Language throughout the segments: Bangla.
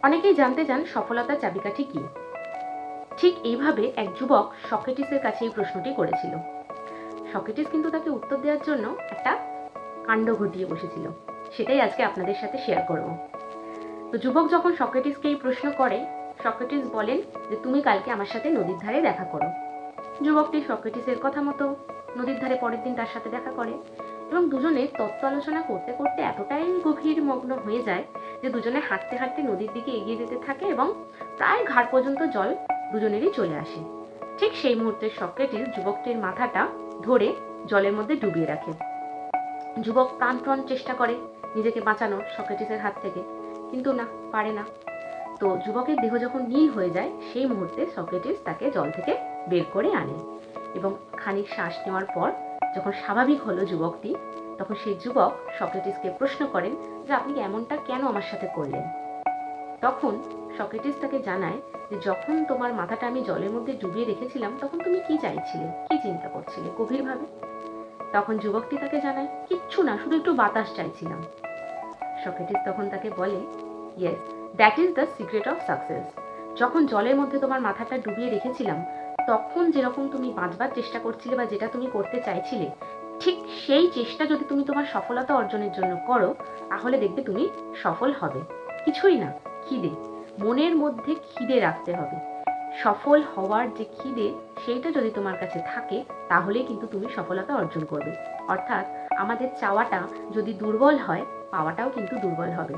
অনেকেই জানতে চান সফলতার চাবিকাঠি কি। ঠিক এইভাবে এক যুবক সক্রেটিসের কাছে এই প্রশ্নটি করেছিল। সক্রেটিস কিন্তু তাকে উত্তর দেওয়ার জন্য একটা কাণ্ড ঘটিয়ে বসেছিল, সেটাই আজকে আপনাদের সাথে শেয়ার করব। তো যুবক যখন সক্রেটিসকে এই প্রশ্ন করে, সক্রেটিস বলেন যে তুমি কালকে আমার সাথে নদীর ধারে দেখা করো। যুবকটি সক্রেটিসের কথা মতো নদীর ধারে পরের দিন তার সাথে দেখা করে এবং দুজনে তত্ত্ব আলোচনা করতে করতে এতটাই গভীর মগ্ন হয়ে যায় যে দুজনে হাঁটতে হাঁটতে নদীর দিকে এগিয়ে যেতে থাকে এবং প্রায় ঘাড় পর্যন্ত জল দুজনেরই চলে আসে। ঠিক সেই মুহূর্তে সক্রেটিস যুবকটির মাথাটা ধরে জলের মধ্যে ডুবিয়ে রাখে। যুবক প্রাণপণ চেষ্টা করে নিজেকে বাঁচানোর সক্রেটিসের হাত থেকে, কিন্তু না, পারে না। তো যুবকের দেহ যখন নীল হয়ে যায় সেই মুহূর্তে সক্রেটিস তাকে জল থেকে বের করে আনে এবং খানিক শ্বাস নেওয়ার পর যখন স্বাভাবিক হলো যুবকটি, তখন সেই যুবক সক্রেটিসকে প্রশ্ন করেন যে আপনি এমনটা কেন আমার সাথে করলেন। তখন সক্রেটিস তাকে জানায় যে যখন তোমার মাথাটা আমি জলের মধ্যে ডুবিয়ে রেখেছিলাম তখন তুমি কি চাইছিলে, কি চিন্তা করছিলে গভীরভাবে। তখন যুবকটি তাকে জানায় কিচ্ছু না, শুধু একটু বাতাস চাইছিলাম। সক্রেটিস তখন তাকে বলে, yes, that is the secret of success. যখন জলের মধ্যে তোমার মাথাটা ডুবিয়ে রেখেছিলাম তখন যেরকম তুমি বাঁচবার চেষ্টা করছিলে বা যেটা তুমি করতে চাইছিলে, ঠিক সেই চেষ্টা যদি তুমি তোমার সফলতা অর্জনের জন্য করো তাহলে দেখবে তুমি সফল হবে। কিছুই না, খিদে, মনের মধ্যে খিদে রাখতে হবে। সফল হওয়ার যে খিদে সেইটা যদি তোমার কাছে থাকে তাহলেই কিন্তু তুমি সফলতা অর্জন করবে। অর্থাৎ আমাদের চাওয়াটা যদি দুর্বল হয় পাওয়াটাও কিন্তু দুর্বল হবে,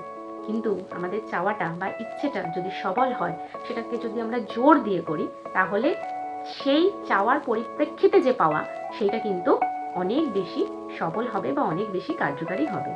কিন্তু আমাদের চাওয়াটা বা ইচ্ছেটা যদি সবল হয়, সেটাকে যদি আমরা জোর দিয়ে করি তাহলে সেই চাওয়ার পরিপ্রেক্ষিতে যে পাওয়া সেইটা কিন্তু অনেক বেশি সবল হবে বা অনেক বেশি কার্যকারী হবে।